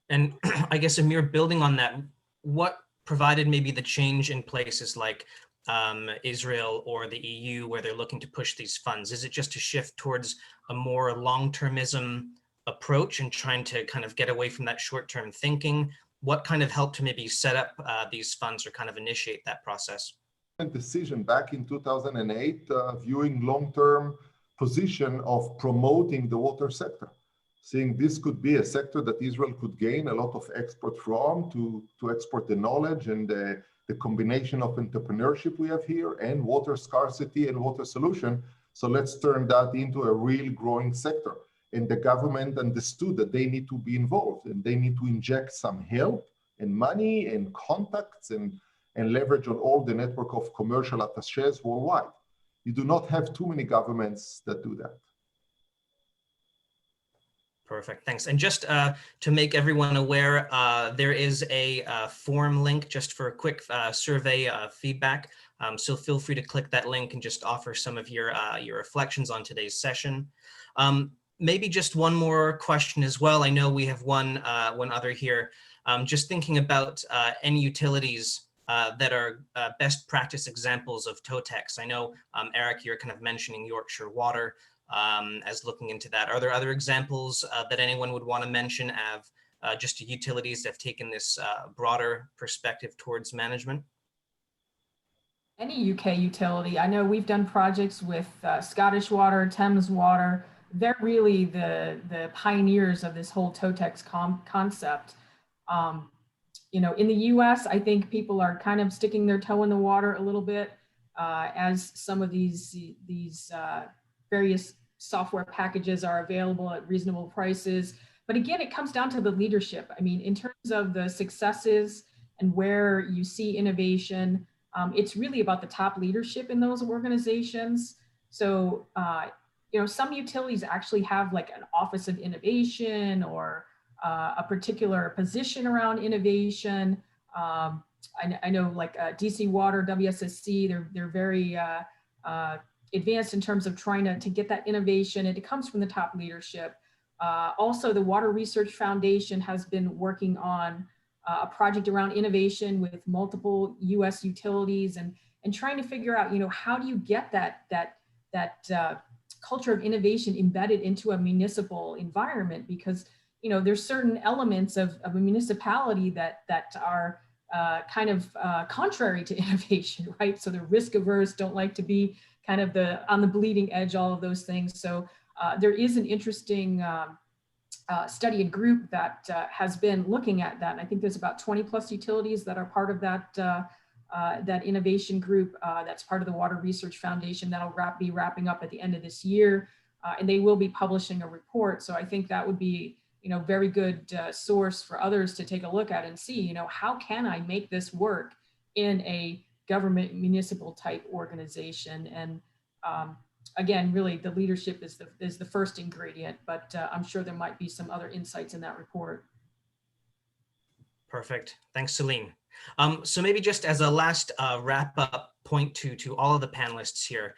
And I guess, Amir, building on that, what provided maybe the change in places like Israel or the EU where they're looking to push these funds? Is it just to shift towards a more long-termism approach and trying to kind of get away from that short-term thinking? What kind of helped to maybe set up these funds or kind of initiate that process? Decision back in 2008, viewing long-term position of promoting the water sector, seeing this could be a sector that Israel could gain a lot of export from to export the knowledge and the combination of entrepreneurship we have here and water scarcity and water solution. So let's turn that into a real growing sector. And the government understood that they need to be involved and they need to inject some help and money and contacts and leverage on all the network of commercial attachés worldwide. you do not have too many governments that do that. Perfect, thanks. And just to make everyone aware, there is a form link just for a quick survey feedback. So feel free to click that link and just offer some of your reflections on today's session. Maybe just one more question as well. I know we have one other here. Just thinking about any utilities that are best practice examples of TOTEX. I know, Eric, you're kind of mentioning Yorkshire Water as looking into that. Are there other examples that anyone would want to mention of just utilities that have taken this broader perspective towards management? Any UK utility. I know we've done projects with Scottish Water, Thames Water. They're really the pioneers of this whole TOTEX concept. You know, in the US, I think people are kind of sticking their toe in the water a little bit as some of these various software packages are available at reasonable prices. But again, it comes down to the leadership. I mean, in terms of the successes and where you see innovation, it's really about the top leadership in those organizations. So, you know, some utilities actually have like an office of innovation or a particular position around innovation. I know like DC Water, WSSC, they're very advanced in terms of trying to get that innovation, and it comes from the top leadership. Also, the Water Research Foundation has been working on a project around innovation with multiple US utilities and trying to figure out, you know, how do you get that culture of innovation embedded into a municipal environment? Because, you know, there's certain elements of a municipality that are kind of contrary to innovation, right? So they're risk averse, don't like to be kind of on the bleeding edge, all of those things. So there is an interesting study and group that has been looking at that. And I think there's about 20 plus utilities that are part of that that innovation group that's part of the Water Research Foundation that'll be wrapping up at the end of this year. And they will be publishing a report. So I think that would be, you know, very good source for others to take a look at and see, you know, how can I make this work in a government municipal type organization? And again, really the leadership is the first ingredient, but I'm sure there might be some other insights in that report. Perfect. Thanks, Celine. So maybe just as a last wrap up point to all of the panelists here,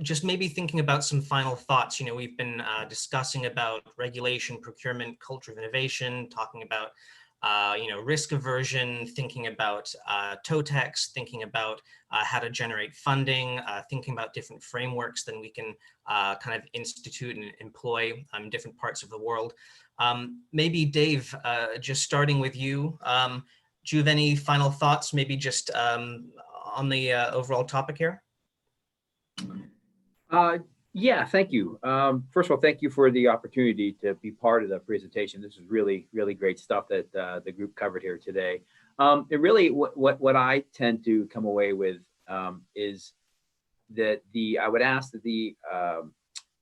just maybe thinking about some final thoughts. You know, we've been discussing about regulation, procurement, culture of innovation, talking about you know, risk aversion, thinking about TOTEX, thinking about how to generate funding, thinking about different frameworks that we can kind of institute and employ in different parts of the world. Maybe Dave, just starting with you, do you have any final thoughts, maybe just on the overall topic here? Yeah, thank you. First of all, thank you for the opportunity to be part of the presentation. This is really, really great stuff that the group covered here today. It really, what I tend to come away with is that I would ask that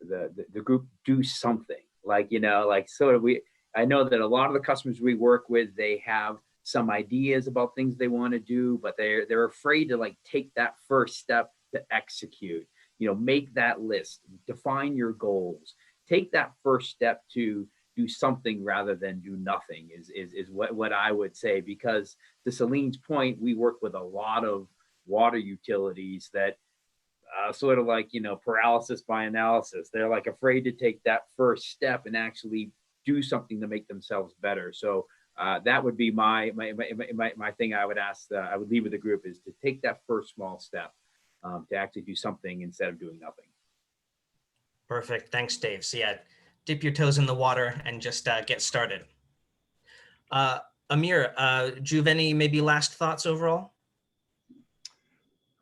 the group do something, like, you know, like sort of I know that a lot of the customers we work with, they have some ideas about things they want to do, but they're afraid to like take that first step to execute. You know, make that list, define your goals, take that first step to do something rather than do nothing is what I would say, because to Celine's point, we work with a lot of water utilities that sort of like, you know, paralysis by analysis. They're like afraid to take that first step and actually do something to make themselves better. So that would be my thing I would ask, I would leave with the group, is to take that first small step. To actually do something instead of doing nothing. Perfect. Thanks, Dave. So yeah, dip your toes in the water and just get started. Amir, do you have any maybe last thoughts overall?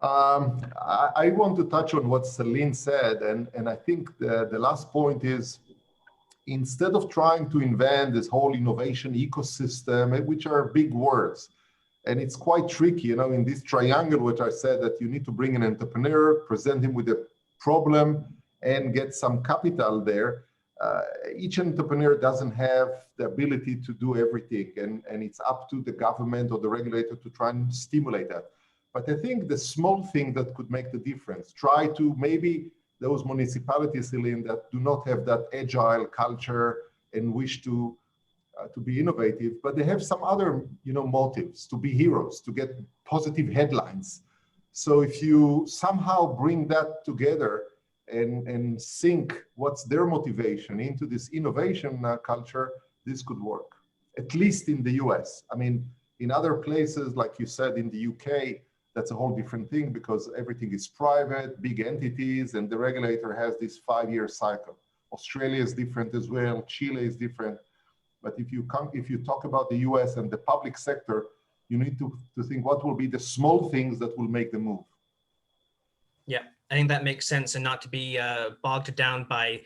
I want to touch on what Celine said, and I think the last point is, instead of trying to invent this whole innovation ecosystem, which are big words, and it's quite tricky, you know, in this triangle, which I said that you need to bring an entrepreneur, present him with a problem, and get some capital there. Each entrepreneur doesn't have the ability to do everything, and it's up to the government or the regulator to try and stimulate that. But I think the small thing that could make the difference, try to maybe those municipalities, Celine, that do not have that agile culture and wish to be innovative, but they have some other, motives to be heroes, to get positive headlines. So if you somehow bring that together and sync what's their motivation into this innovation culture, this could work, at least in the US. I mean, in other places, like you said, in the UK, that's a whole different thing because everything is private, big entities, and the regulator has this 5-year cycle. Australia is different as well. Chile is different. But if you talk about the US and the public sector, you need to think what will be the small things that will make the move. Yeah, I think that makes sense, and not to be bogged down by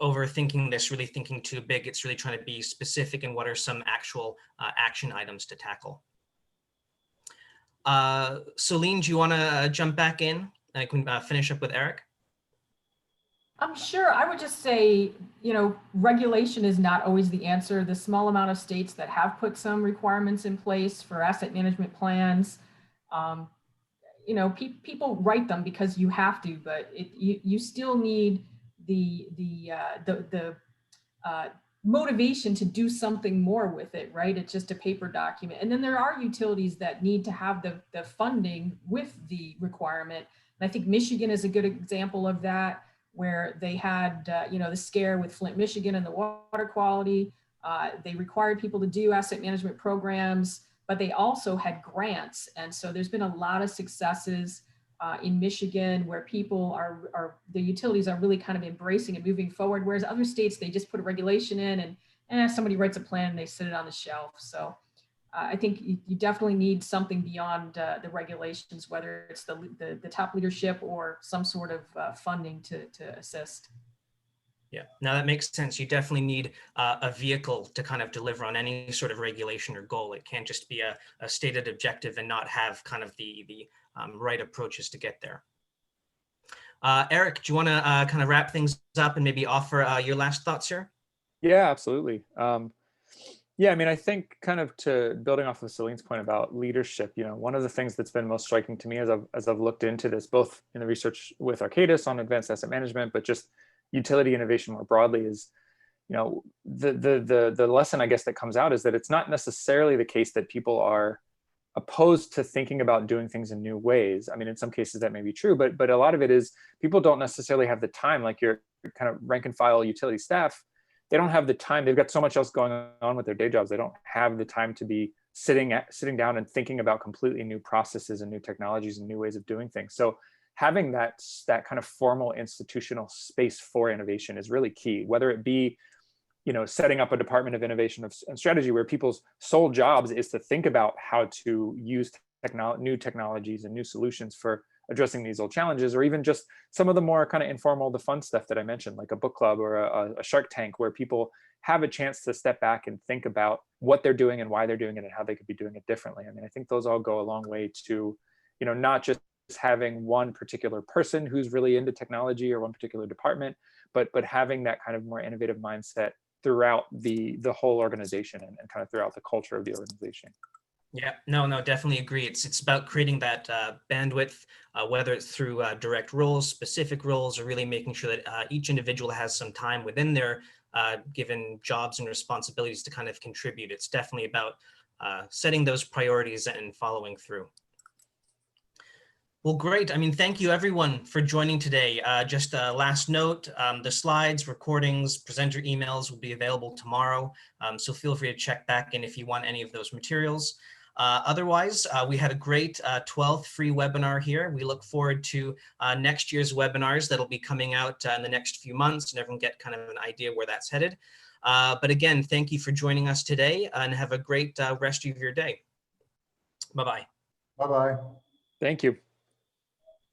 overthinking this, really thinking too big. It's really trying to be specific in what are some actual action items to tackle. Celine, do you want to jump back in? I can finish up with Eric. I'm sure. I would just say, regulation is not always the answer. The small amount of states that have put some requirements in place for asset management plans, people write them because you have to, but you still need the motivation to do something more with it, right? It's just a paper document. And then there are utilities that need to have the funding with the requirement. And I think Michigan is a good example of that, where they had, the scare with Flint, Michigan and the water quality. They required people to do asset management programs, but they also had grants. And so there's been a lot of successes in Michigan where people the utilities are really kind of embracing and moving forward. Whereas other states, they just put a regulation in and somebody writes a plan and they sit it on the shelf. So I think you definitely need something beyond the regulations, whether it's the top leadership or some sort of funding to assist. Yeah, no, that makes sense. You definitely need a vehicle to kind of deliver on any sort of regulation or goal. It can't just be a stated objective and not have kind of the right approaches to get there. Eric, do you want to kind of wrap things up and maybe offer your last thoughts here? Yeah, absolutely. Yeah, I mean, I think kind of to building off of Celine's point about leadership, one of the things that's been most striking to me as I've looked into this, both in the research with Arcadis on advanced asset management, but just utility innovation more broadly, is, the lesson I guess that comes out is that it's not necessarily the case that people are opposed to thinking about doing things in new ways. I mean, in some cases that may be true, but a lot of it is people don't necessarily have the time, like your kind of rank and file utility staff. They don't have the time. They've got so much else going on with their day jobs. They don't have the time to be sitting down and thinking about completely new processes and new technologies and new ways of doing things. So having that kind of formal institutional space for innovation is really key, whether it be, setting up a department of innovation and strategy where people's sole jobs is to think about how to use new technologies and new solutions for addressing these old challenges, or even just some of the more kind of informal, the fun stuff that I mentioned, like a book club or a Shark Tank, where people have a chance to step back and think about what they're doing and why they're doing it and how they could be doing it differently. I mean, I think those all go a long way to, not just having one particular person who's really into technology or one particular department, but having that kind of more innovative mindset throughout the whole organization and kind of throughout the culture of the organization. Yeah, no, definitely agree. It's about creating that bandwidth, whether it's through direct roles, specific roles, or really making sure that each individual has some time within their given jobs and responsibilities to kind of contribute. It's definitely about setting those priorities and following through. Well, great. I mean, thank you everyone for joining today. Just a last note, the slides, recordings, presenter emails will be available tomorrow. So feel free to check back in if you want any of those materials. Otherwise, we had a great 12th free webinar here. We look forward to next year's webinars that'll be coming out in the next few months, and everyone get kind of an idea where that's headed. But again, thank you for joining us today, and have a great rest of your day. Bye-bye. Bye-bye. Thank you.